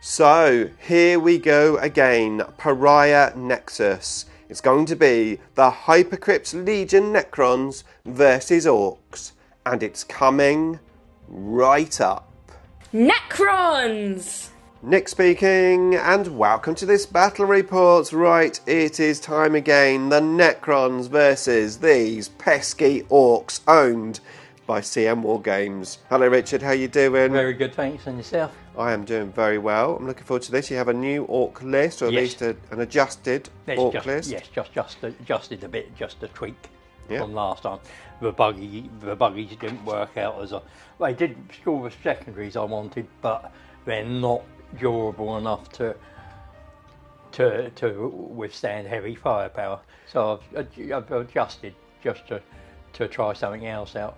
So, here we go again, Pariah Nexus. It's going to be the Hypercrypt Legion Necrons versus Orks. And it's coming right up. Necrons! Nick speaking, and welcome to this battle report. Right, it is time again. The Necrons versus these pesky Orks owned by CM Wargames. Hello Richard, how you doing? Very good, thanks. And yourself? I am doing very well. I'm looking forward to this. You have a new Ork list, or at least an adjusted Ork list. Yes, just adjusted a bit, just a tweak from last time. The buggies didn't work out as they did score the secondaries I wanted, but they're not durable enough to withstand heavy firepower. So I've adjusted just to try something else out.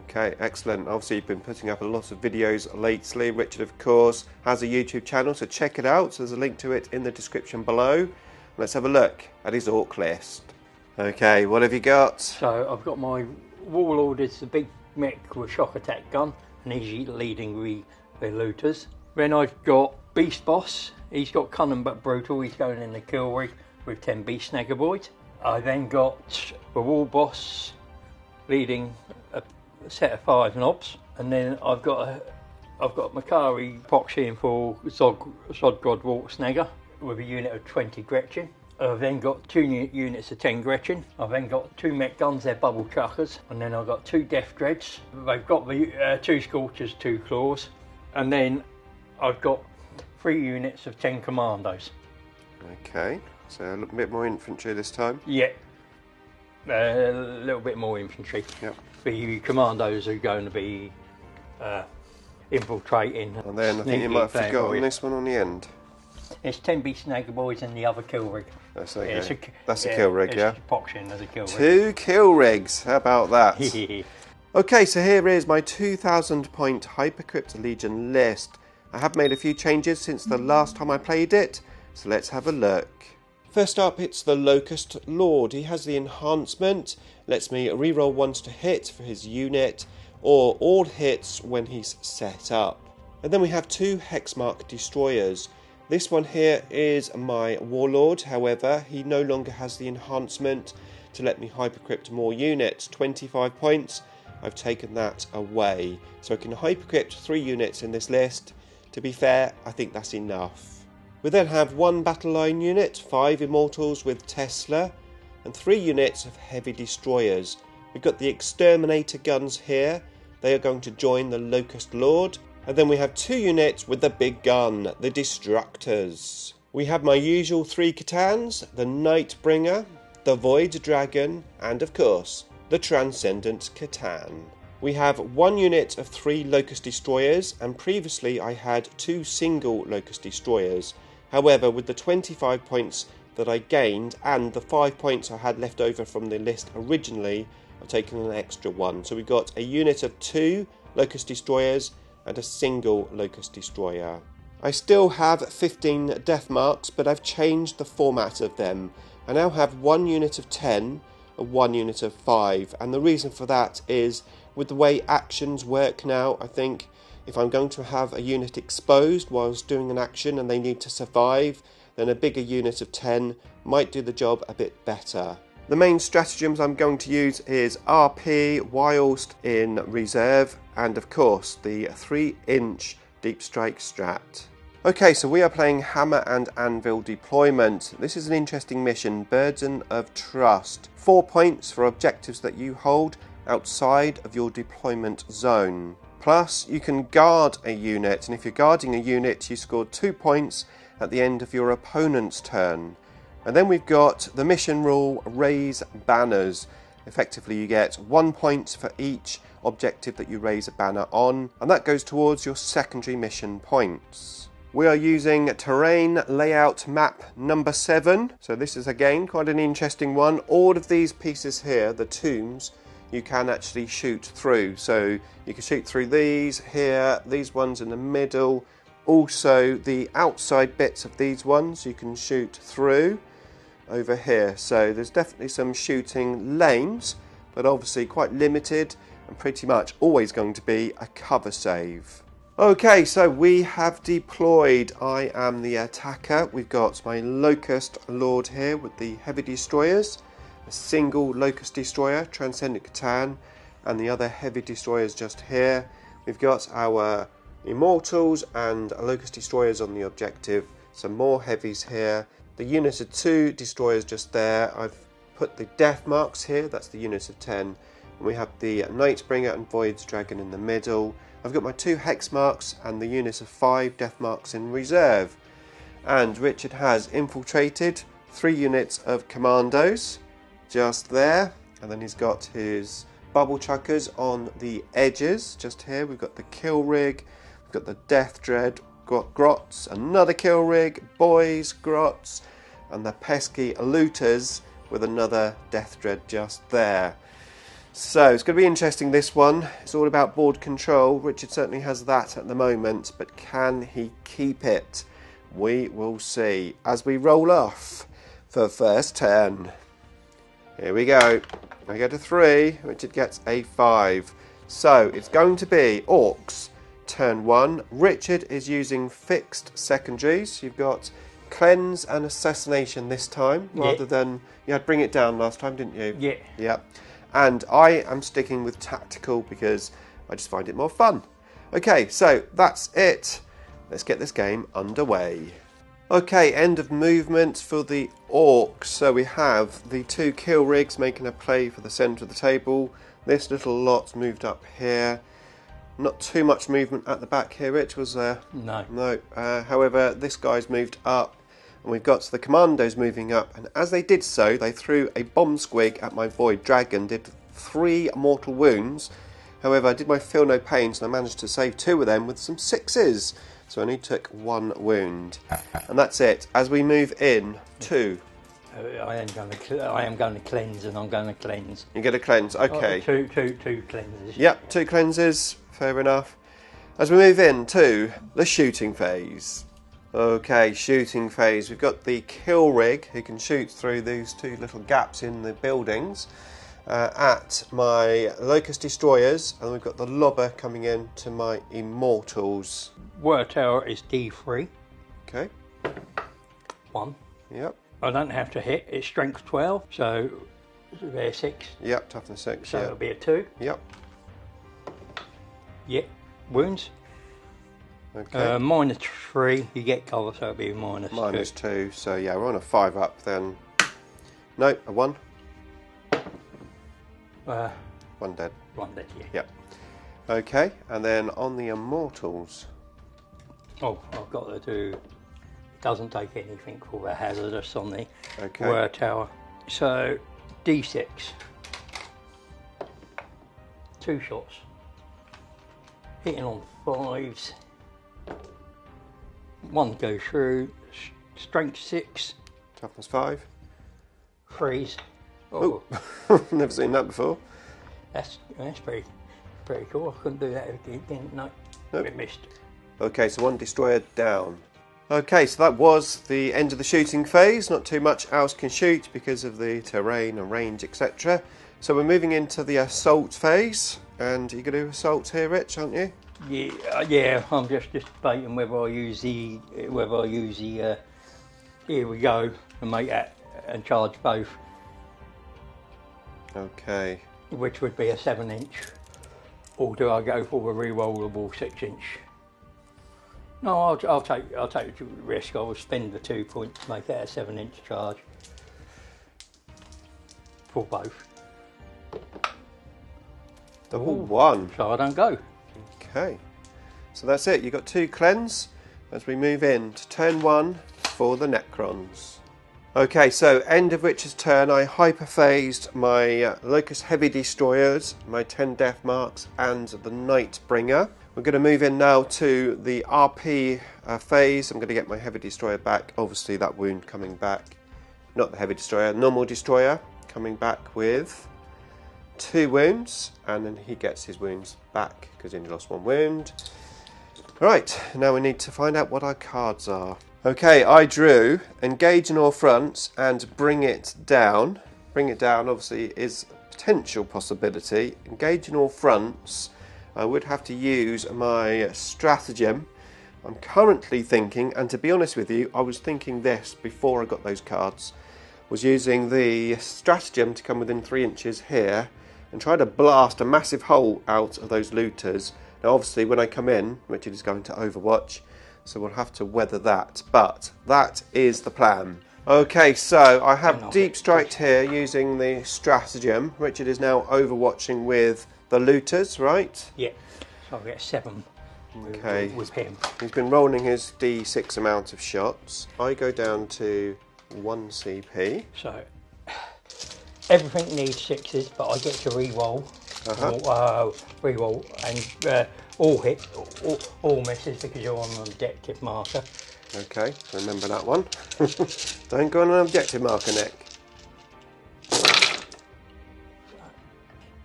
Okay, excellent. Obviously you've been putting up a lot of videos lately. Richard, of course, has a YouTube channel, so check it out. So there's a link to it in the description below. Let's have a look at his Ork list. Okay, what have you got? So I've got my Warlord, is the big mech with shock attack gun, and he's leading the looters. Then I've got Beast Boss. He's got cunning but brutal. He's going in the kill rig with 10 Beast Snagger Boys. I then got the War Boss leading a set of 5 knobs, and then I've got Makari proxying for Sodgod Walk Snagger with a unit of 20 Gretchen. I've then got 2 units of 10 Gretchen. I've then got 2 mech guns, they're bubble chuckers, and then I've got 2 Death Dreads. They've got the 2 Scorchers, 2 Claws, and then I've got 3 units of 10 Commandos. Okay, so a little bit more infantry this time. Yeah, a little bit more infantry. Yep. The Commandos are going to be infiltrating. And then I think you might have forgotten this one on the end. It's 10 Beast Snagger Boys in the other kill rig. That's okay. That's a kill rig, yeah? Proxying as a kill rig. 2 kill rigs, how about that? Okay, so here is my 2,000 point Hypercrypt Legion list. I have made a few changes since the last time I played it, so let's have a look. First up, it's the Locust Lord. He has the enhancement, lets me reroll once to hit for his unit, or all hits when he's set up. And then we have 2 Hexmark Destroyers. This one here is my Warlord, however, he no longer has the enhancement to let me hypercrypt more units, 25 points. I've taken that away, so I can hypercrypt 3 units in this list. To be fair, I think that's enough. We then have 1 battle line unit, 5 Immortals with Tesla, and 3 units of heavy destroyers. We've got the Exterminator guns here. They are going to join the Locust Lord. And then we have 2 units with the big gun, the Destructors. We have my usual 3 C'tans, the Nightbringer, the Void Dragon, and of course, the Transcendent C'tan. We have 1 unit of 3 Locust Destroyers, and previously I had 2 single Locust Destroyers. However, with the 25 points that I gained and the 5 points I had left over from the list originally, I've taken an extra 1. So we've got a unit of 2 Locust Destroyers and a single Locust Destroyer. I still have 15 Death Marks, but I've changed the format of them. I now have 1 unit of 10 and 1 unit of 5, and the reason for that is with the way actions work now, I think if I'm going to have a unit exposed whilst doing an action and they need to survive, then a bigger unit of 10 might do the job a bit better. The main stratagems I'm going to use is RP whilst in reserve, and of course the 3-inch deep strike strat. Okay, so we are playing Hammer and Anvil Deployment. This is an interesting mission, Burden of Trust. 4 points for objectives that you hold outside of your deployment zone. Plus, you can guard a unit, and if you're guarding a unit, you score 2 points at the end of your opponent's turn. And then we've got the mission rule, Raise Banners. Effectively, you get 1 point for each objective that you raise a banner on, and that goes towards your secondary mission points. We are using Terrain Layout Map number 7. So this is again quite an interesting one. All of these pieces here, the tombs, you can actually shoot through. So you can shoot through these here, these ones in the middle, also the outside bits of these ones you can shoot through over here. So there's definitely some shooting lanes, but obviously quite limited and pretty much always going to be a cover save. Okay, so we have deployed. I am the attacker. We've got my Locust Lord here with the heavy destroyers, a single Locust destroyer, Transcendent Catan, and the other heavy destroyers just here. We've got our Immortals and Locust destroyers on the objective, some more heavies here. The unit of 2 destroyers just there. I've put the death marks here, that's the unit of 10. And we have the Nightbringer and Void's Dragon in the middle. I've got my 2 hex marks and the unit of 5 death marks in reserve. And Richard has infiltrated 3 units of commandos just there. And then he's got his bubble chuckers on the edges just here. We've got the kill rig, we've got the death dread, got grots, another kill rig, boys, grots, and the pesky looters with another death dread just there. So it's going to be interesting, this one. It's all about board control. Richard certainly has that at the moment, but can he keep it? We will see as we roll off for first turn. Here we go. I get a 3, Richard gets a 5. So it's going to be Orks, turn 1. Richard is using fixed secondaries. You've got Cleanse and Assassination this time, rather than... You had Bring It Down last time, didn't you? Yeah. Yeah. And I am sticking with Tactical because I just find it more fun. Okay, so that's it. Let's get this game underway. Okay, end of movement for the Orcs. So we have the 2 kill rigs making a play for the centre of the table. This little lot's moved up here. Not too much movement at the back here, Rich, was there? No. No. However, this guy's moved up. And we've got the commandos moving up, and as they did so, they threw a bomb squig at my Void Dragon, did 3 mortal wounds. However, I did my feel no pains, and I managed to save 2 of them with some 6s. So I only took 1 wound. And that's it. As we move in, 2. I am going to cleanse, and I'm going to cleanse. You get a cleanse, okay. Two cleanses. Yep, 2 cleanses, fair enough. As we move in to the shooting phase. Okay, shooting phase. We've got the kill rig who can shoot through these 2 little gaps in the buildings at my Locust destroyers, and we've got the lobber coming in to my Immortals. Water tower is D3. Okay. 1. Yep. I don't have to hit. It's strength 12, so they're 6. Yep, toughness 6. So yep. it'll be a 2. Yep. Yep. Wounds. Okay. -3, you get cover, so it'll be -2. -2, so yeah, we're on a 5 up then. No, a 1. 1 dead. 1 dead, yeah. Yep. Okay, and then on the Immortals. Oh, I've got to do... Doesn't take anything for the hazardous on the Okay. water tower. So, D6. 2 shots. Hitting on 5s. 1 goes through. Strength 6. Toughness 5. Freeze. Oh, never seen that before. That's pretty cool. I couldn't do that again. No, Nope. it missed. Okay, so 1 destroyer down. Okay, so that was the end of the shooting phase. Not too much else can shoot because of the terrain and range, etc. So we're moving into the assault phase, and you're going to do assault here, Rich, aren't you? Yeah. I'm just debating whether I use the here we go and make that and charge both. Okay. Which would be a 7-inch, or do I go for a re-rollable 6-inch? No, I'll take the risk. I will spend the 2 points to make that a 7-inch charge for both. Double 1. So I don't go. Okay. So that's it. You've got 2 cleanse as we move in to turn 1 for the Necrons. Okay, so end of Richard's turn, I hyperphased my Locust Heavy Destroyers, my 10 death marks, and the Nightbringer. We're going to move in now to the RP phase. I'm going to get my Heavy Destroyer back. Obviously that wound coming back. Not the Heavy Destroyer, normal Destroyer coming back with 2 wounds, and then he gets his wounds back because he only lost 1 wound. Right, now we need to find out what our cards are. Okay, I drew Engage in all fronts and Bring It Down. Bring It Down obviously is a potential possibility. Engage in all fronts I would have to use my stratagem. I'm currently thinking, and to be honest with you, I was thinking this before I got those cards, was using the stratagem to come within 3 inches here and try to blast a massive hole out of those looters. Now obviously when I come in, Richard is going to overwatch, so we'll have to weather that, but that is the plan. Okay, so I have deep striked here using the stratagem. Richard is now overwatching with the looters, right? Yeah, so I'll get 7 with him. He's been rolling his D6 amount of shots. I go down to 1 CP. So everything needs 6s, but I get to re-roll. Re-roll and all hit, all misses because you're on an objective marker. Okay, remember that one. Don't go on an objective marker, Nick.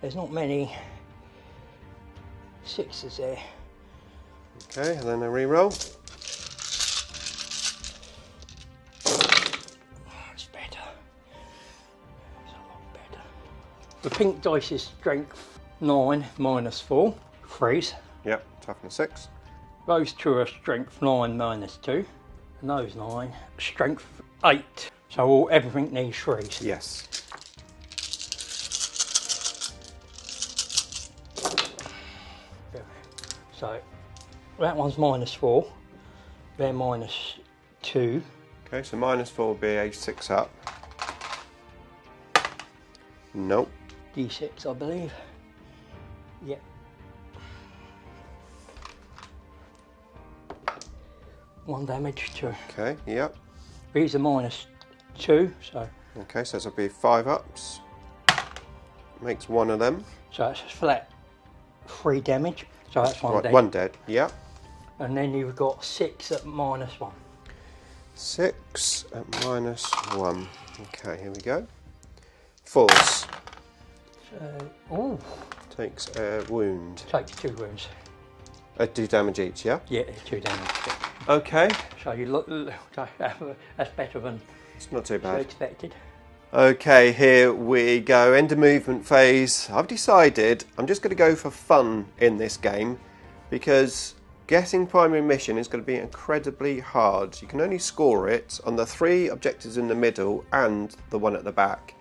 There's not many 6s there. Okay, and then a re-roll. It's better. It's a lot better. The pink dice is strength 9 minus 4, freeze. Yep, toughness 6. Those 2 are strength 9 minus 2, and those 9 strength 8. So everything needs freeze. Yes. So that one's minus 4, they're minus 2. Okay, so minus 4 will be a 6 up. Nope. D6, I believe. Yep. One damage, 2. Okay, yep. These are minus 2, so. Okay, so this will be 5 ups. Makes 1 of them. So that's flat 3 damage. So that's 1 right, dead. 1 dead, yep. And then you've got 6 at minus 1. 6 at minus 1. Okay, here we go. Force. So, ooh. Takes a wound. Takes 2 wounds. 2 damage each, yeah? Yeah, 2 damage. Okay. So you look, that's better than It's not too bad. expected. Okay, here we go. End of movement phase. I've decided I'm just going to go for fun in this game because getting primary mission is going to be incredibly hard. You can only score it on the 3 objectives in the middle and the one at the back.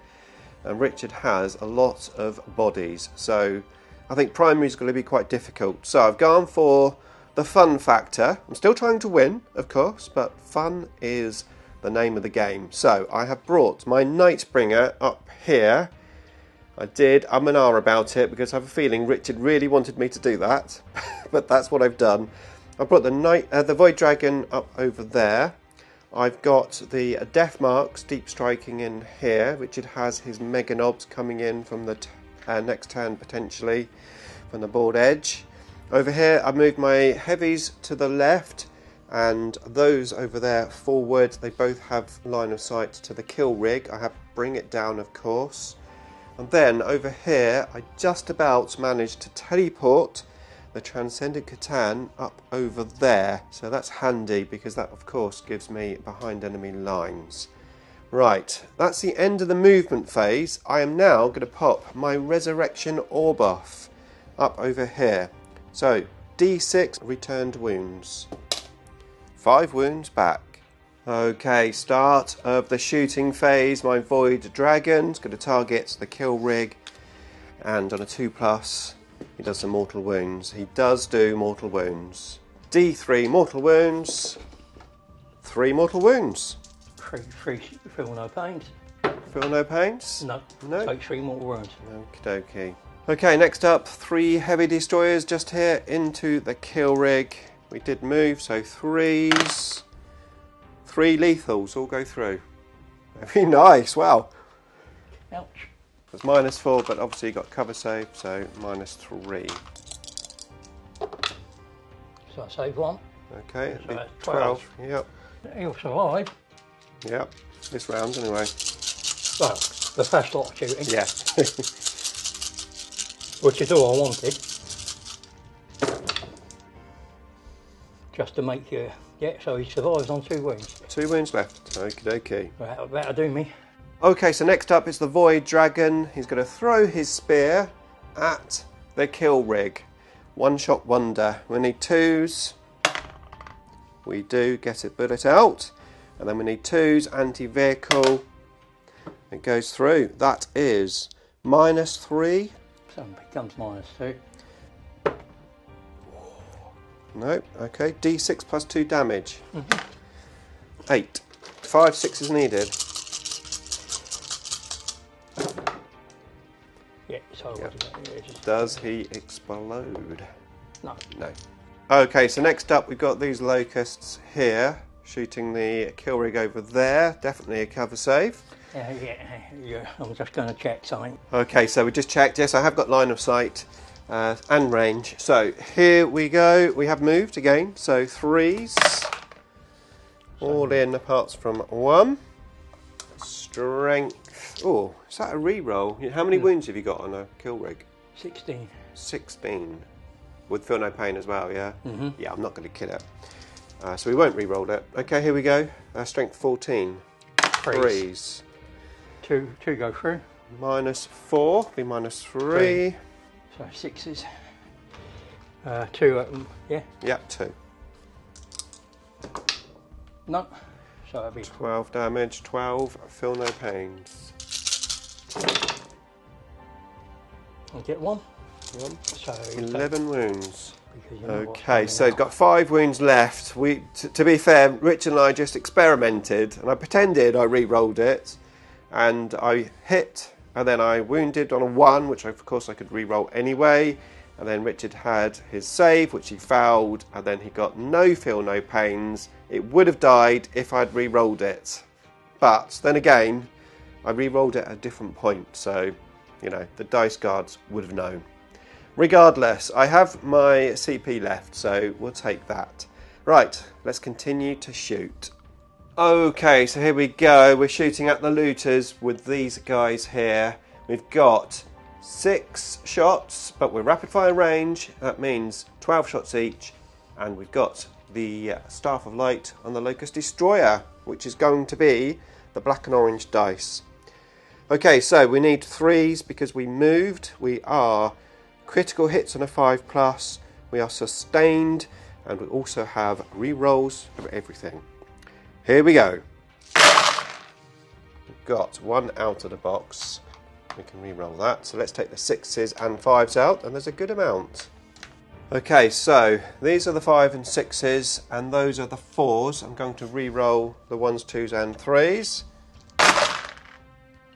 And Richard has a lot of bodies, so I think primary is going to be quite difficult. So I've gone for the fun factor. I'm still trying to win, of course, but fun is the name of the game. So I have brought my Nightbringer up here. I did and ah about it because I have a feeling Richard really wanted me to do that, but that's what I've done. I've brought the Void Dragon up over there. I've got the Death Marks deep striking in here. Richard has his Mega Knobs coming in from the next turn potentially from the board edge. Over here I've moved my heavies to the left and those over there forward. They both have line of sight to the kill rig. I have bring it down, of course. And then over here I just about managed to teleport the Transcendent Catan up over there. So that's handy because that of course gives me behind enemy lines. Right, that's the end of the movement phase. I am now going to pop my Resurrection Orb off up over here. So D6 returned wounds. 5 wounds back. Okay, start of the shooting phase. My Void Dragon's going to target the kill rig, and on a 2+, he does some mortal wounds. He does do mortal wounds. D3 mortal wounds. 3 mortal wounds. Three feel no pains. Feel no pains? No. No. Take 3 mortal wounds. Okie dokie. Okay, next up, 3 heavy destroyers just here into the kill rig. We did move, so 3s. 3 lethals all go through. Very nice, wow. Ouch. It's -4, but obviously you got cover save, so -3. So I save 1. Okay, So it'd be that's 12. Yep, He'll survive. yep. This round anyway. Well, the first lot of shooting. Yeah. Which is all I wanted. Just to make you. Yeah, so he survives on 2 wounds. 2 wounds left. Okie dokie. That'll do me. Okay, so next up is the Void Dragon. He's going to throw his spear at the kill rig. one-shot wonder. We need 2s. We do get a bullet out. And then we need 2s, anti-vehicle. It goes through. That is -3. So it becomes -2. No, okay. D6 plus 2 damage. 8. 5 6s needed. Yeah, so Yep. just... Does he explode? No. No. Okay, so next up we've got these locusts here, shooting the kill rig over there. Definitely a cover save. Yeah, I'm just going to check something. Okay, so we just checked. Yes, I have got line of sight and range. So here we go. We have moved again. So 3s. All in apart from 1. Strength. Oh, is that a re-roll? How many wounds have you got on a kill rig? 16. 16. With feel no pain as well, yeah? Yeah, I'm not going to kill it. So we won't re-roll it. Okay, here we go. Strength 14. 3s. 2 go through. -4, be -3. So 6s. 2 at them, yeah? Yeah, 2. No. So that'd be 12 damage, 12, feel no pains. I'll get 1. 1. So 11 wounds. because you know what's Okay, coming so he's out. got 5 wounds left. To be fair, Rich and I just experimented, and I pretended I re-rolled it, and I hit, and then I wounded on a 1, which of course I could re-roll anyway, and then Richard had his save, which he fouled, and then he got no feel, no pains. It would have died if I'd re-rolled it, but then again, I re-rolled it at a different point, so, you know, the dice guards would have known. Regardless, I have my CP left, so we'll take that. Right, let's continue to shoot. Okay, so here we go. We're shooting at the looters with these guys here. We've got 6 shots, but we're rapid fire range. That means 12 shots each. And we've got the Staff of Light on the Locust Destroyer, which is going to be the black and orange dice. Okay, so we need 3s because we moved. We are critical hits on a 5+, we are sustained, and we also have re-rolls of everything. Here we go. We've got 1 out of the box. We can re-roll that. So let's take the 6s and 5s out, and there's a good amount. Okay, so these are the 5 and 6s, and those are the 4s. I'm going to re-roll the 1s, 2s, and 3s.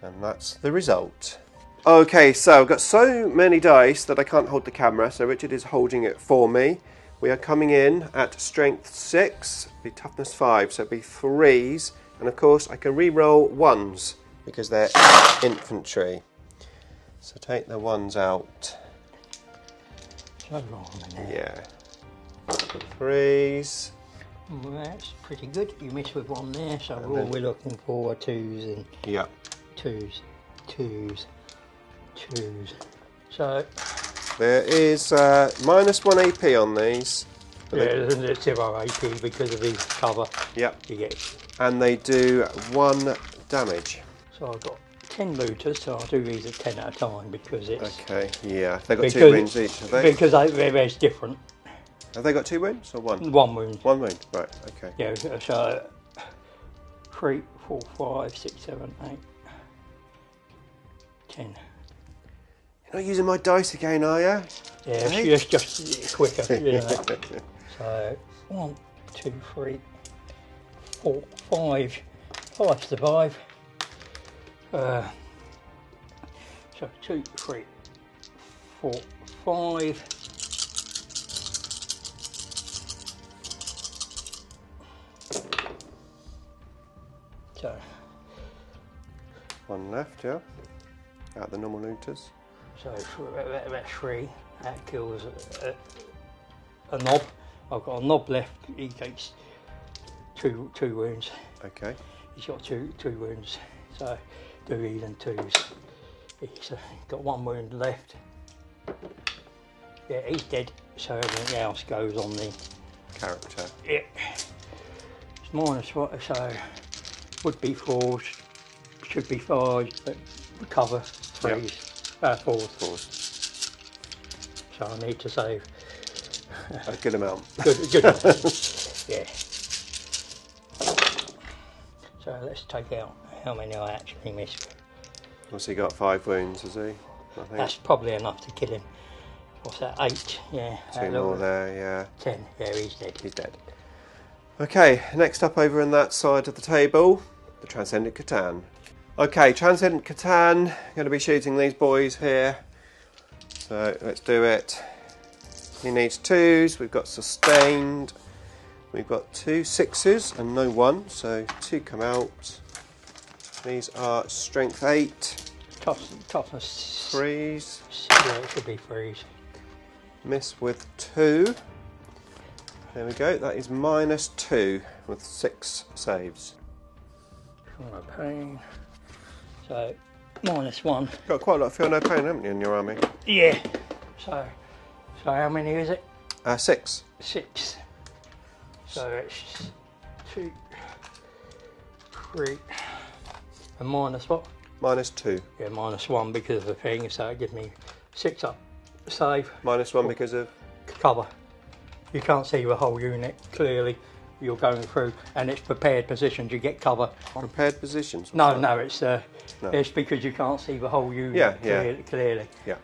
And that's the result. Okay, so I've got so many dice that I can't hold the camera, so Richard is holding it for me. We are coming in at strength 6, be toughness 5, so it'd be 3s, and of course I can re-roll 1s because they're infantry. So take the 1s out. So wrong in there. Yeah. 3s. Well, that's pretty good. You missed with 1 there, so all we're looking for are 2s and Yeah. 2s, 2s, 2s. So There is -1 AP on these. yeah, it's 0 AP because of the cover. Yep. You get. And they do 1 damage. So I've got 10 looters, so I'll do these at 10 at a time because it's Okay, yeah. They've got 2 wounds each, have they? because they're different. Have they got 2 wounds or 1? 1 wound. 1 wound, right, okay. Yeah, so 3, 4, 5, 6, 7, 8, 10. You're not using my dice again, are you? Yeah, Hey. it's just quicker, you know. So 1, 2, 3, 4, 5. 5 survive. So 2, 3, 4, 5. So 1 left, yeah. Out the normal looters. So that's 3. That kills a knob. I've got a knob left. He takes two wounds. Okay. He's got two wounds. So do these and 2s. He's got 1 wound left. Yeah, he's dead. So everything else goes on the Character. yeah. It's minus what? So would be 4s, should be 5s, but cover 3s, 4s. 4s. So I need to save A good amount. Good amount. Yeah. So let's take out how many I actually missed. What's he got? 5 wounds, has he? I think. That's probably enough to kill him. What's that? 8? Yeah. 2 more there, yeah. 10. Yeah, he's dead. He's dead. Okay, next up over on that side of the table, the Transcendent Catan. Okay, Transcendent Catan, going to be shooting these boys here. So let's do it. He needs 2s, we've got sustained, we've got 2 6s and no 1, so 2 come out. These are strength 8. Toughness 3s. Yeah, it should be 3s. Miss with 2. There we go, that is -2 with 6 saves. No pain. So, -1. Got quite a lot of feel no pain, haven't you, in your army? Yeah. So how many is it? 6. 6. So it's 2, 3, and minus what? -2. Yeah, -1 because of the thing, so it gives me 6 up. Save. -1 because of? Cover. You can't see the whole unit clearly. You're going through, and it's prepared positions. You get cover. Prepared positions? No, it's it's because you can't see the whole unit clearly. Yeah.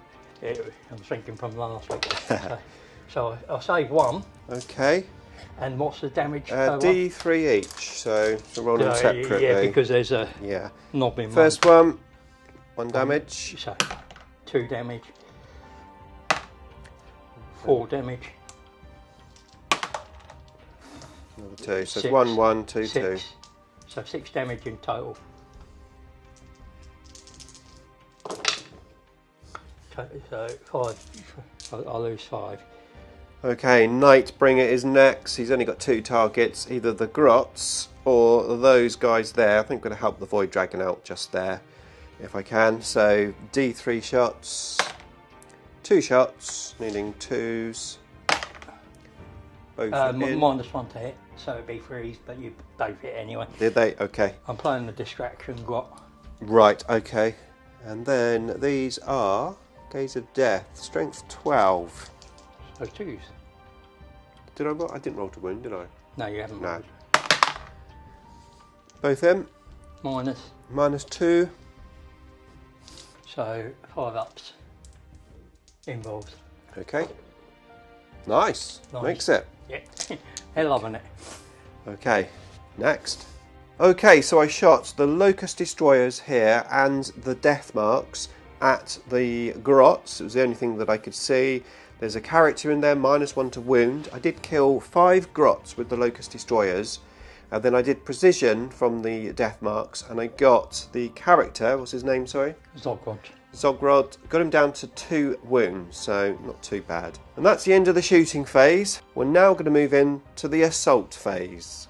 I'm thinking from last week. So I'll save 1. Okay. And what's the damage? D3 each, so roll them separately. Yeah, because there's a knob in First one, 1 damage. So 2 damage. 4 damage. Another 2, so 6, 1, 1, 2, 2. So 6 damage in total. So 5, I'll lose 5. Okay, Nightbringer is next. He's only got 2 targets, either the Grots or those guys there. I think I'm going to help the Void Dragon out just there, if I can. So D3 shots, 2 shots, needing 2s. Both in. -1 to hit, so it'd be 3s, but you both hit anyway. Did they? Okay. I'm playing the distraction Grot. Right, okay. And then these are Gaze of Death, strength 12. So 2s. Did I roll? I didn't roll to wound, did I? No, you haven't. No. Both them? Minus. -2. So 5 ups involved. Okay. Nice. Makes it. Yeah. They're loving it. Okay. Next. Okay, so I shot the Locust Destroyers here and the Death Marks at the Grots. It was the only thing that I could see. There's a character in there, -1 to wound. I did kill 5 Grots with the Locust Destroyers. And then I did precision from the Death Marks, and I got the character, what's his name, sorry? Zogrod. Got him down to 2 wounds, so not too bad. And that's the end of the shooting phase. We're now going to move in to the assault phase.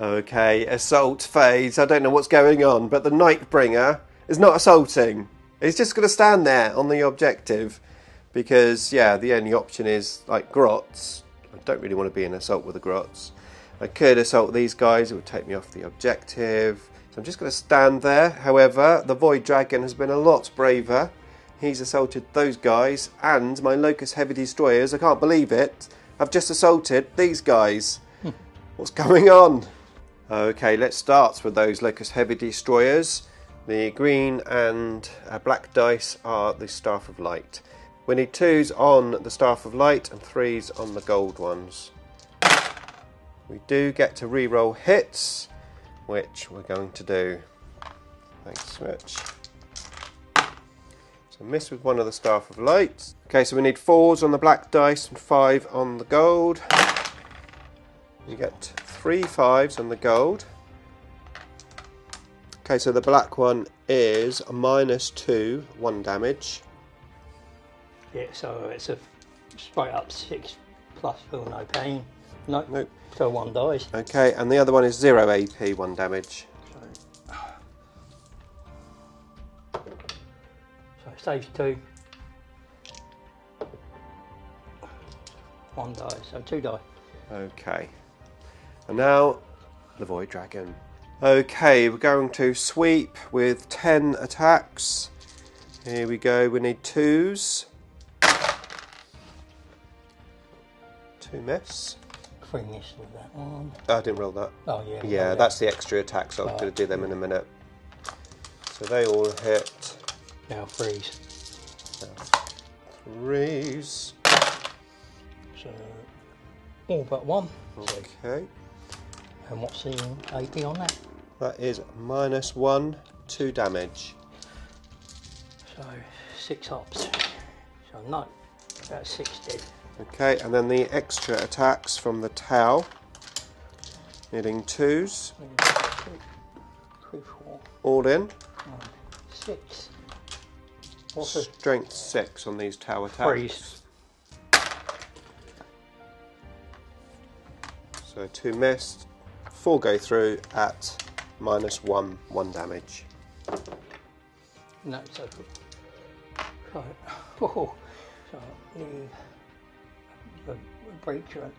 Okay, assault phase. I don't know what's going on, but the Nightbringer is not assaulting. He's just going to stand there on the objective. Because, yeah, the only option is, like, Grots. I don't really want to be in assault with the Grots. I could assault these guys, it would take me off the objective. So I'm just going to stand there. However, the Void Dragon has been a lot braver. He's assaulted those guys, and my Locust Heavy Destroyers, I can't believe it, have just assaulted these guys. What's going on? Okay, let's start with those Locust Heavy Destroyers. The green and black dice are the Staff of Light. We need 2s on the Staff of Light and 3s on the gold ones. We do get to re-roll hits, which we're going to do. Thanks, switch. So miss with 1 of the Staff of Light. Okay, so we need 4s on the black dice and 5 on the gold. You get 3 5s on the gold. Okay, so the black one is a -2, 1 damage. Yeah, so it's a straight up 6 plus feel no pain. Nope. So 1 dies. Okay, and the other one is 0 AP, 1 damage. So it saves 2. 1 dies, so 2 die. Okay. And now, the Void Dragon. Okay, we're going to sweep with 10 attacks. Here we go, we need 2s. 2 miss. 3 miss with that one. Oh, I didn't roll that. Oh yeah. Yeah, that's the extra attack, so I'm going to do them in a minute. So they all hit. Now 3s. 3s. So all but 1. Okay. And what's the AP on that? That is -1, 2 damage. So 6 hops. So no, that's 6 dead. Okay, and then the extra attacks from the Tau. Needing 2s. 3, 4. All in. 6. What's strength 6 on these Tau attacks? 3s. So 2 missed. 4 go through at -1 damage. No, so oh, so the breacher.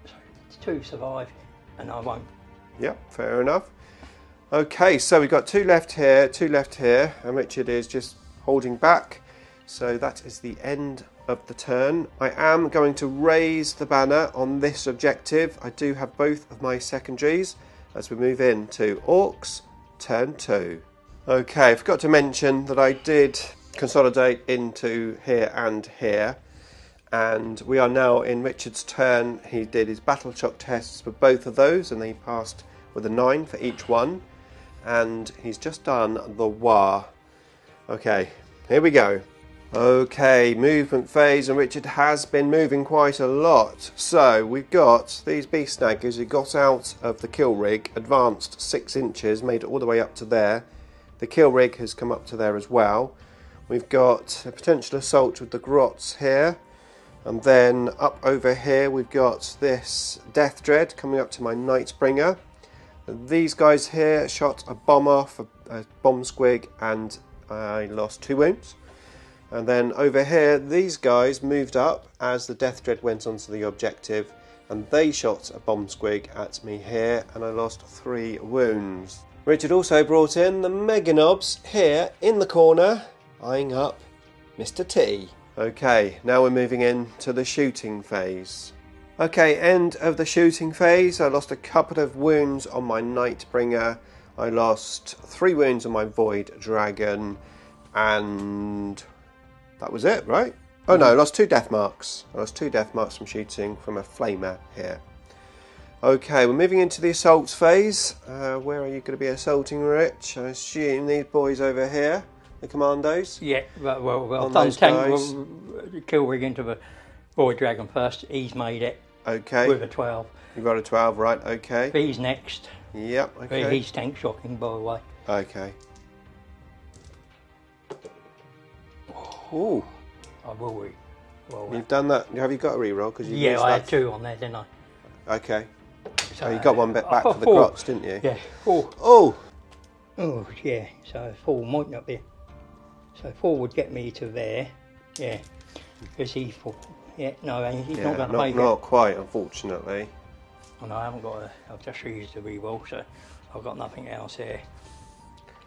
So 2 survive, and I won't. Yep, fair enough. Okay, so we've got 2 left here, 2 left here, and Richard is just holding back. So that is the end of the turn. I am going to raise the banner on this objective. I do have both of my secondaries as we move into Orks, turn 2. Okay, I forgot to mention that I did consolidate into here and here, and we are now in Richard's turn. He did his battle shock tests for both of those, and he passed with a 9 for each one, and he's just done the War. Okay, here we go. Okay, movement phase, and Richard has been moving quite a lot. So we've got these beast snaggers who got out of the kill rig, advanced 6 inches, made it all the way up to there. The kill rig has come up to there as well. We've got a potential assault with the grots here, and then up over here we've got this Death Dread coming up to my Nightbringer. These guys here shot a bomb off, a bomb squig, and I lost 2 wounds. And then over here, these guys moved up as the Death Dread went onto the objective, and they shot a bomb squig at me here, and I lost 3 wounds. Richard also brought in the Meganobs here in the corner, eyeing up Mr. T. Okay, now we're moving into the shooting phase. Okay, end of the shooting phase. I lost a couple of wounds on my Nightbringer. I lost 3 wounds on my Void Dragon, and that was it, right? Oh no, I lost 2 death marks. I lost 2 death marks from shooting from a flamer here. Okay, we're moving into the assault phase. Where are you going to be assaulting, Rich? I assume these boys over here, the commandos. Yeah, well done. Tank kill rig into the Void Dragon first. He's made it. Okay. With a 12. You've got a 12, right? Okay. He's next. Yep. Okay. He's tank shocking, by the way. Okay. Ooh. I will re-roll. You've done that. Have you got a reroll? Yeah, I had 2 on there, didn't I? Okay. So, you got one bit back for the grots, didn't you? Yeah. 4. Oh. Oh, yeah. So 4 might not be. So 4 would get me to there. Yeah. Because he's 4. Yeah. No, he's not going to make it. Not quite, unfortunately. Oh, no, I haven't got a. I've just used the reroll, so I've got nothing else here.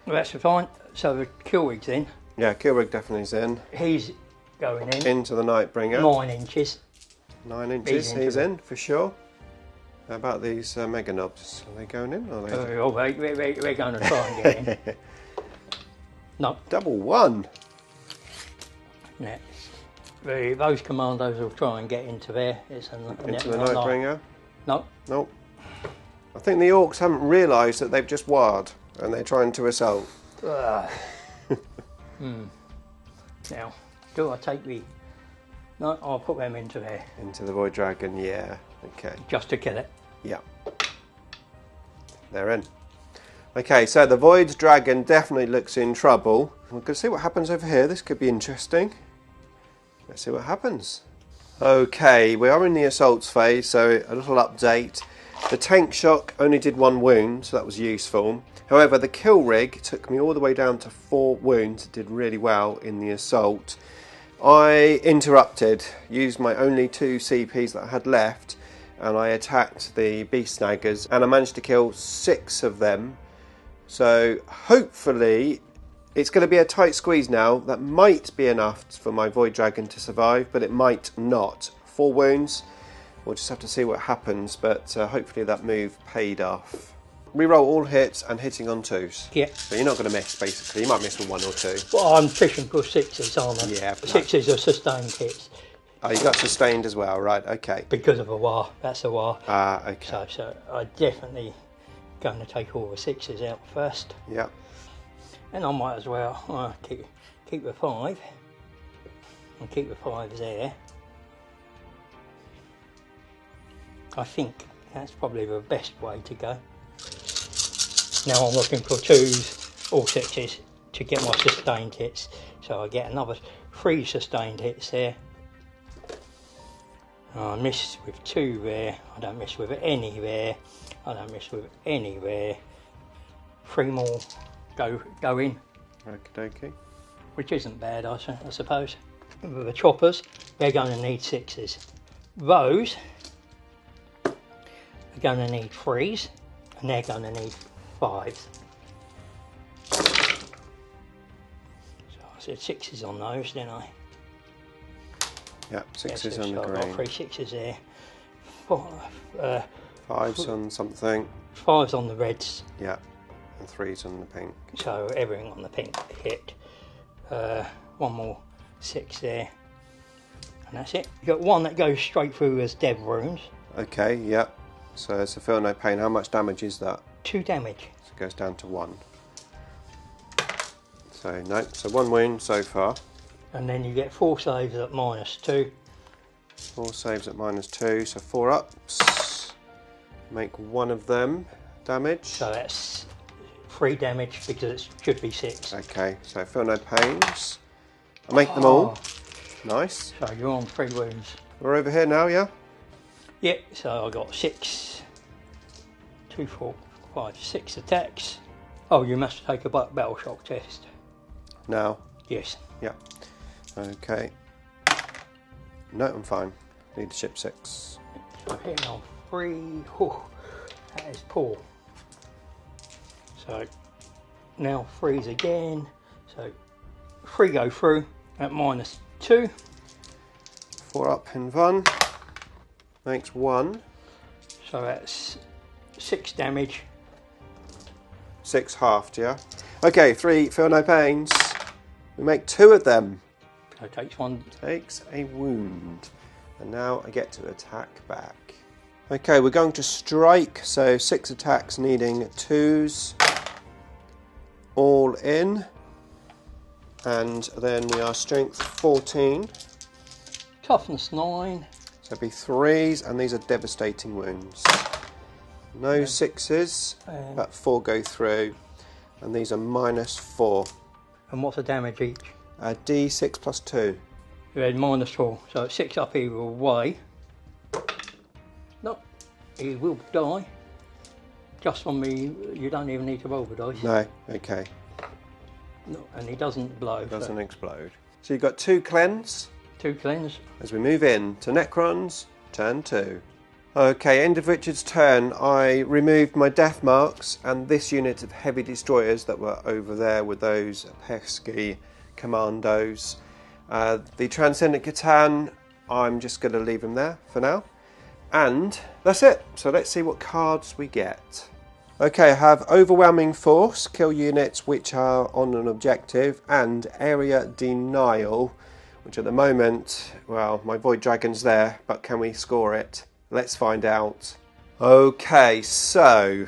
Well, that's fine. So the kill rig's in. Yeah, kill rig definitely is in. He's going in. Into the Nightbringer. 9 inches. 9 inches, he's in for sure. How about these Meganobs? Are they going in? Or are they... Oh, we're going to try and get in. No. Double 1. Yeah. Those commandos will try and get into there. Into the Nightbringer? No. Nope. I think the Orks haven't realised that they've just warred and they're trying to assault. Now, do I take the... No, I'll put them into there. Into the Void Dragon, yeah. Okay. Just to kill it. Yeah. They're in. Okay, so the Void Dragon definitely looks in trouble. We're going to see what happens over here. This could be interesting. Let's see what happens. Okay, we are in the assaults phase, so a little update. The tank shock only did 1 wound, so that was useful. However, the kill rig took me all the way down to 4 wounds. It did really well in the assault. I interrupted, used my only 2 CPs that I had left, and I attacked the beast snaggers, and I managed to kill 6 of them. So hopefully it's going to be a tight squeeze now. That might be enough for my Void Dragon to survive, but it might not. 4 wounds. We'll just have to see what happens, but hopefully that move paid off. Reroll all hits and hitting on 2s. Yeah. So you're not going to miss, basically. You might miss on 1 or 2. Well, I'm fishing for 6s, aren't I? Yeah. 6s are sustained hits. Oh, you got sustained as well, right? Okay. Because of a war. That's a war. Ah, okay. So I definitely going to take all the 6s out first. Yeah. And I might as well keep the 5 and keep the 5s there. I think that's probably the best way to go. Now I'm looking for 2s or 6s to get my sustained hits, so I get another 3 sustained hits there. I miss with 2 there, I don't miss with any there, I don't miss with any there. 3 more go in. Okie dokie. Which isn't bad, I suppose. With the choppers, they're going to need 6s. Those are going to need 3s, and they're going to need 5s. So I said 6s on those, didn't I? Yeah, 6s so on the I've green. got 3 6s there. 5s on something. 5s on the reds. Yeah, and 3s on the pink. So everything on the pink hit. 1 more 6 there. And that's it. You've got 1 that goes straight through as dev runes. Okay, yeah. So it's a feel no pain. How much damage is that? 2 damage. So it goes down to 1. So no, so 1 wound so far. And then you get 4 saves at -2. 4 saves at -2, so 4 ups. Make 1 of them damage. So that's 3 damage because it should be 6. Okay, so feel no pains. I make them all. Nice. So you're on 3 wounds. We're over here now, yeah? Yep, so I got 6, 2, 4, 5, 6 attacks. Oh, you must take a battle shock test. Now? Yes. Yeah. Okay. No, I'm fine. Leadership 6. So hitting on 3. Whew, that is poor. So now 3s again. So 3 go through at -2. 4 up in 1. Makes 1. So that's 6 damage. 6 halved, yeah? Okay, 3, feel no pains. We make 2 of them. So it takes 1. Takes a wound. And now I get to attack back. Okay, we're going to strike, so 6 attacks needing 2s. All in. And then we are strength 14. Toughness 9. So it'd be 3s, and these are devastating wounds. No 6s, but 4 go through. And these are -4. And what's the damage each? D6 plus 2. You had -4, so it's 6 up either way. No, he will die. Just on me, you don't even need to roll the dice. No, okay. No, and he doesn't blow. Doesn't explode. So you've got 2 cleanse. 2 cleanse. As we move in to Necrons, turn 2. Okay, end of Richard's turn. I removed my death marks and this unit of heavy destroyers that were over there with those pesky commandos. The Transcendent Catan, I'm just going to leave them there for now. And that's it. So let's see what cards we get. Okay, I have Overwhelming Force, kill units which are on an objective, and Area Denial, which at the moment, well, my Void Dragon's there, but can we score it? Let's find out. Okay, so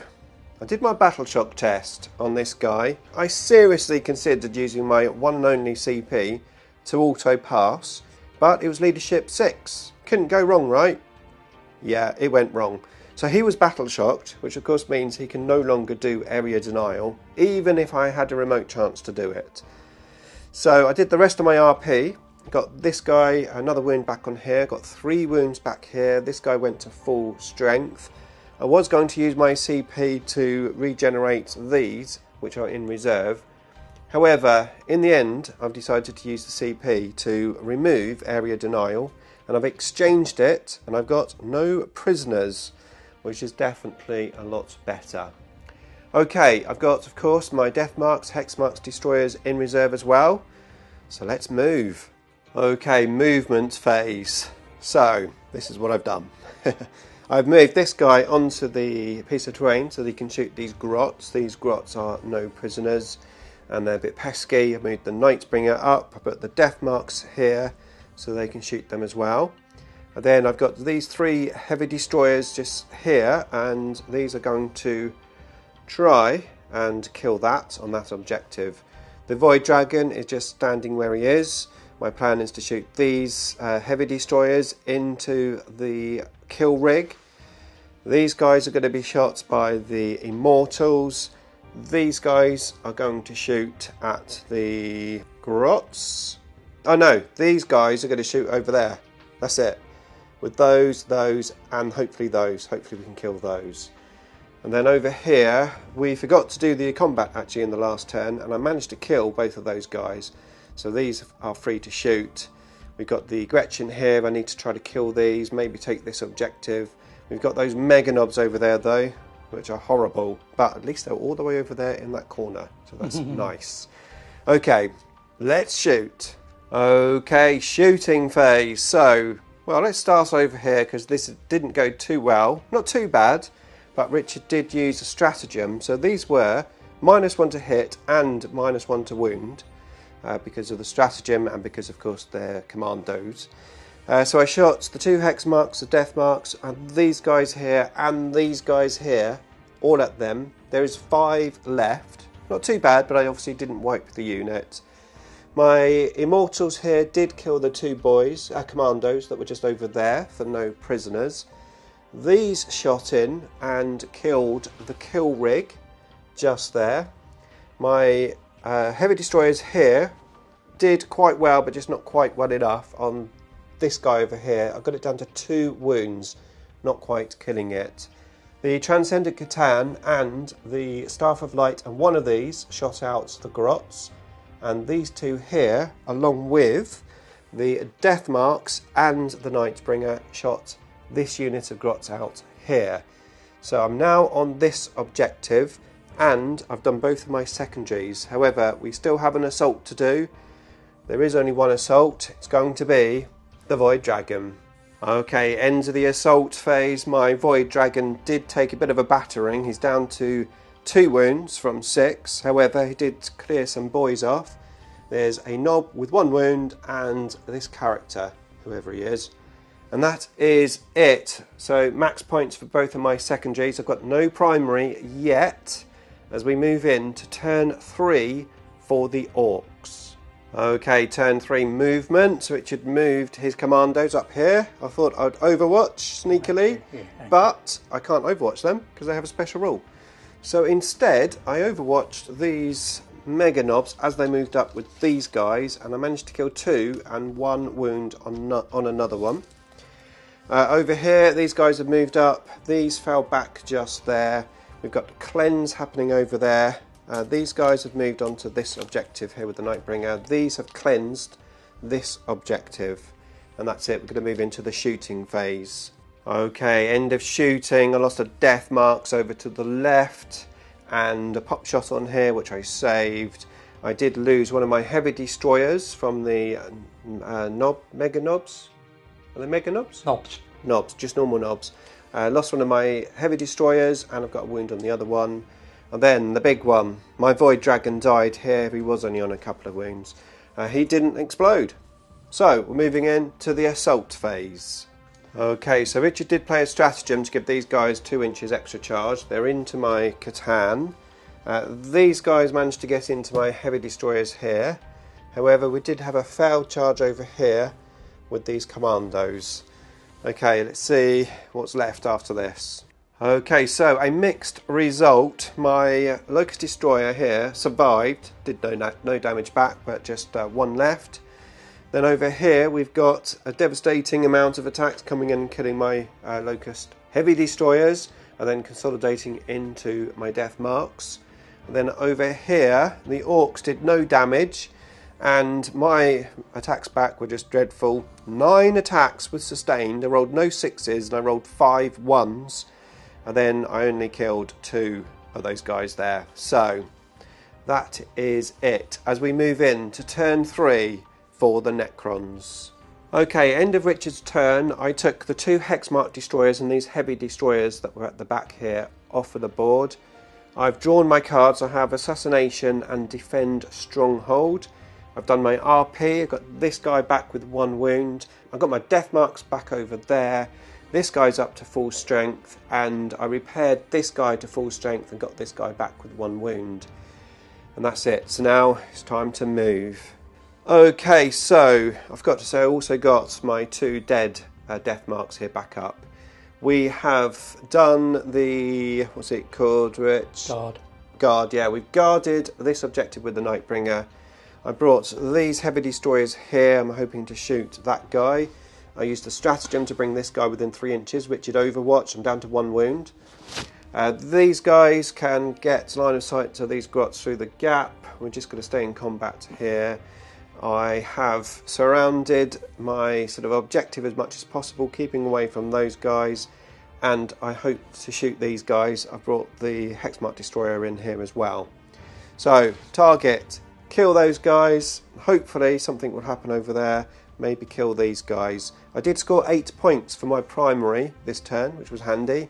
I did my Battle Shock test on this guy. I seriously considered using my one and only CP to auto pass, but it was Leadership 6. Couldn't go wrong, right? Yeah, it went wrong. So he was battle shocked, which of course means he can no longer do area denial, even if I had a remote chance to do it. So I did the rest of my RP, got this guy, another wound back on here, got 3 wounds back here, this guy went to full strength. I was going to use my CP to regenerate these, which are in reserve. However, in the end, I've decided to use the CP to remove area denial, and I've exchanged it, and I've got no prisoners, which is definitely a lot better. Okay, I've got, of course, my Death Marks, Hex Marks, Destroyers in reserve as well. So let's move. Okay, movement phase. So, this is what I've done. I've moved this guy onto the piece of terrain so that he can shoot these grots. These grots are no prisoners and they're a bit pesky. I've moved the Nightbringer up, I put the death marks here so they can shoot them as well. And then I've got these 3 heavy destroyers just here, and these are going to try and kill that on that objective. The Void Dragon is just standing where he is. My plan is to shoot these heavy destroyers into the kill rig. These guys are going to be shot by the Immortals. These guys are going to shoot at the grots. Oh no, these guys are going to shoot over there. That's it. With those, and hopefully those. Hopefully we can kill those. And then over here, we forgot to do the combat actually in the last turn, and I managed to kill both of those guys. So these are free to shoot. We've got the Gretchen here. I need to try to kill these, maybe take this objective. We've got those mega knobs over there though, which are horrible, but at least they're all the way over there in that corner, so that's nice. Okay, let's shoot. Okay, shooting phase. So, well, let's start over here because this didn't go too well. Not too bad, but Richard did use a stratagem. So these were -1 to hit and -1 to wound because of the stratagem and because, of course, they're commandos. So I shot the 2 hex marks, the death marks, and these guys here and these guys here, all at them. There is 5 left. Not too bad, but I obviously didn't wipe the unit. My Immortals here did kill the 2 boys, commandos, that were just over there for no prisoners. These shot in and killed the kill rig just there. My heavy destroyers here did quite well, but just not quite well enough on this guy over here. I got it down to 2 wounds, not quite killing it. The Transcendent Catan and the Staff of Light and one of these shot out the grots, and these 2 here, along with the Death Marks and the Nightbringer, shot this unit of grots out here. So I'm now on this objective, and I've done both of my secondaries. However, we still have an assault to do. There is only one assault. It's going to be the Void Dragon. Okay, end of the assault phase. My Void Dragon did take a bit of a battering. He's down to 2 wounds from 6. However, he did clear some boys off. There's a knob with 1 wound and this character, whoever he is. And that is it. So max points for both of my secondaries. I've got no primary yet as we move into turn 3 for the Orks. Okay, turn 3 movement. So Richard moved his commandos up here. I thought I'd overwatch sneakily, but I can't overwatch them because they have a special rule. So instead, I overwatched these mega knobs as they moved up with these guys, and I managed to kill 2 and 1 wound on another one. Over here, these guys have moved up. These fell back just there. We've got the cleanse happening over there. These guys have moved on to this objective here with the Nightbringer. These have cleansed this objective. And that's it. We're going to move into the shooting phase. Okay, end of shooting. I lost a death marks over to the left. And a pop shot on here, which I saved. I did lose one of my heavy destroyers from the mega knobs. Are they mega knobs? Knobs. Knobs, just normal knobs. Lost one of my heavy destroyers, and I've got a wound on the other one. And then the big one, my Void Dragon died here. He was only on a couple of wounds. He didn't explode. So we're moving into the assault phase. Okay, so Richard did play a stratagem to give these guys 2 inches extra charge. They're into my Catan. These guys managed to get into my heavy destroyers here. However, we did have a failed charge over here with these commandos. Okay, let's see what's left after this. Okay, so a mixed result. My Locust Destroyer here survived, did no damage back, but just 1 left. Then over here we've got a devastating amount of attacks coming in and killing my Locust Heavy Destroyers, and then consolidating into my Death Marks. And then over here the Orks did no damage, and my attacks back were just dreadful. 9 attacks was sustained. I rolled no 6s and I rolled 5 1s. And then I only killed 2 of those guys there. So that is it as we move in to turn 3 for the Necrons. Okay, end of Richard's turn. I took the 2 Hexmark destroyers and these heavy destroyers that were at the back here off of the board. I've drawn my cards. I have Assassination and Defend Stronghold. I've done my RP. I've got this guy back with 1 wound. I've got my death marks back over there. This guy's up to full strength, and I repaired this guy to full strength and got this guy back with 1 wound. And that's it. So now it's time to move. Okay, so I've got to say I also got my 2 dead death marks here back up. We have done the, what's it called, Rich? Guard, yeah. We've guarded this objective with the Nightbringer. I brought these heavy destroyers here. I'm hoping to shoot that guy. I used the stratagem to bring this guy within 3 inches, Richard Overwatch. I'm down to 1 wound. These guys can get line of sight to these grots through the gap. We're just going to stay in combat here. I have surrounded my sort of objective as much as possible, keeping away from those guys, and I hope to shoot these guys. I've brought the Hexmark destroyer in here as well. So, target, kill those guys. Hopefully something will happen over there. Maybe kill these guys. I did score 8 points for my primary this turn, which was handy.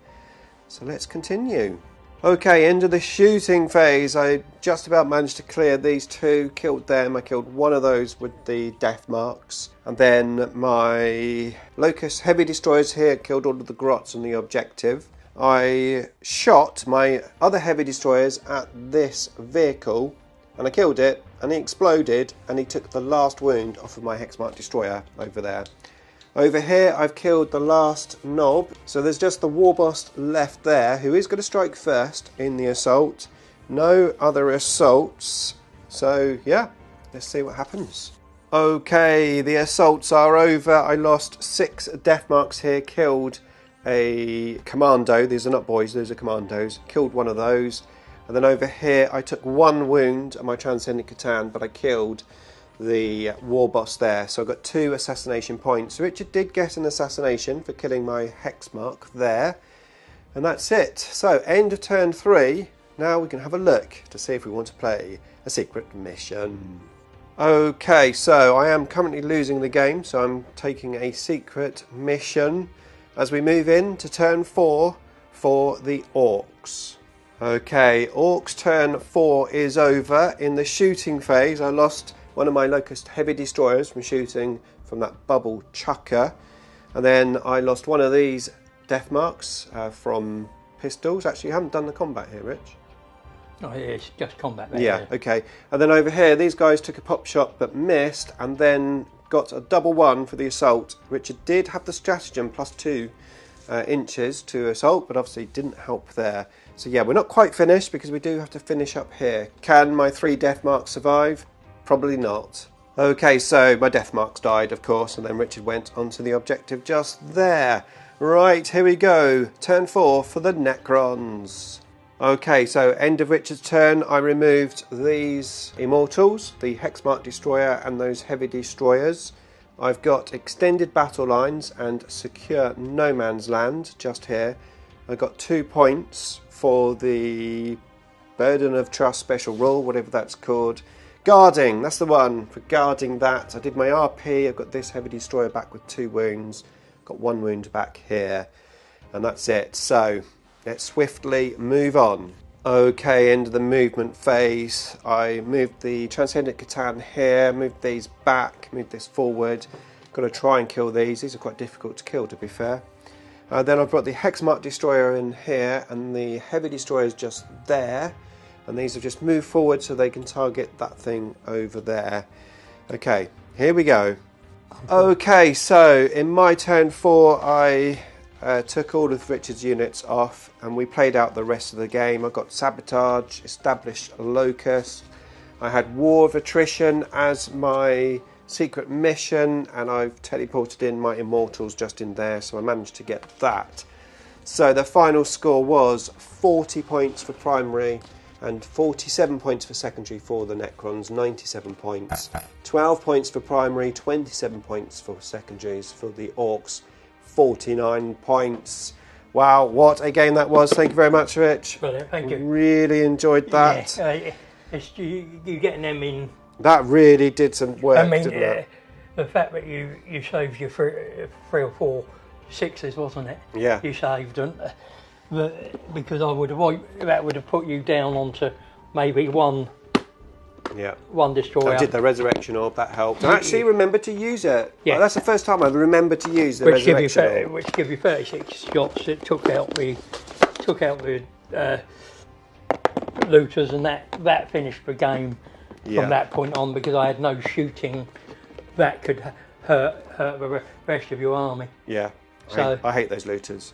So let's continue. Okay, end of the shooting phase. I just about managed to clear these 2, killed them. I killed one of those with the death marks. And then my Locust heavy destroyers here killed all of the grots on the objective. I shot my other heavy destroyers at this vehicle, and I killed it, and he exploded, and he took the last wound off of my Hexmark destroyer over there. Over here I've killed the last knob, so there's just the Warboss left there, who is going to strike first in the assault. No other assaults, so yeah, let's see what happens. Okay, the assaults are over. I lost 6 death marks here, killed a commando. These are not boys, those are commandos. Killed one of those. And then over here I took 1 wound at my Transcendent Catan, but I killed the war boss there. So I got 2 assassination points. Richard did get an assassination for killing my Hexmark there. And that's it. So end of turn 3. Now we can have a look to see if we want to play a secret mission. Okay, so I am currently losing the game, so I'm taking a secret mission as we move in to turn 4 for the Orks. Okay, Orks turn 4 is over. In the shooting phase, I lost one of my Locust heavy destroyers from shooting from that bubble chucker. And then I lost one of these death marks from pistols. Actually, you haven't done the combat here, Rich. Oh, yeah, it's just combat there. Yeah, okay. And then over here, these guys took a pop shot but missed, and then got a double 1 for the assault. Richard did have the stratagem plus 2 inches to assault, but obviously didn't help there. So yeah, we're not quite finished because we do have to finish up here. Can my 3 death marks survive? Probably not. Okay, so my death marks died, of course, and then Richard went onto the objective just there. Right, here we go. Turn 4 for the Necrons. Okay, so end of Richard's turn, I removed these Immortals, the Hexmark Destroyer and those Heavy Destroyers. I've got Extended Battle Lines and Secure No Man's Land just here. I got 2 points for the Burden of Trust special rule, whatever that's called. Guarding, that's the one, for guarding that. I did my RP, I've got this Heavy Destroyer back with 2 wounds. Got 1 wound back here. And that's it. So, let's swiftly move on. Okay, end of the movement phase. I moved the Transcendent Catan here, moved these back, moved this forward. Got to try and kill these. These are quite difficult to kill, to be fair. Then I've brought the Hexmark Destroyer in here, and the Heavy Destroyer is just there. And these have just moved forward so they can target that thing over there. Okay, here we go. Okay, so in my turn 4, I took all of Richard's units off and we played out the rest of the game. I got Sabotage, established Locust. I had War of Attrition as my secret mission, and I've teleported in my Immortals just in there, so I managed to get that. So the final score was 40 points for primary and 47 points for secondary for the Necrons, 97 points. 12 points for primary, 27 points for secondaries for the Orks, 49 points. Wow, what a game that was. Thank you very much, Rich. Brilliant, thank you. Really enjoyed that. Yeah, it's you getting them in. That really did some work, didn't it? the fact that you saved your three or four sixes, wasn't it? Yeah. You saved them. Because that would have put you down onto maybe one destroyer. I did the resurrection orb, that helped. I actually remembered to use it. Yeah. That's the first time I've remembered to use the resurrection orb. Which give you 36 shots. It took out the looters, and that finished the game from that point on, because I had no shooting that could hurt the rest of your army. Yeah. So I hate those looters.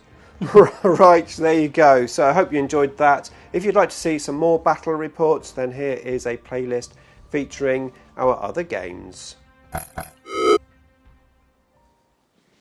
Right, there you go. So I hope you enjoyed that. If you'd like to see some more battle reports, then here is a playlist featuring our other games.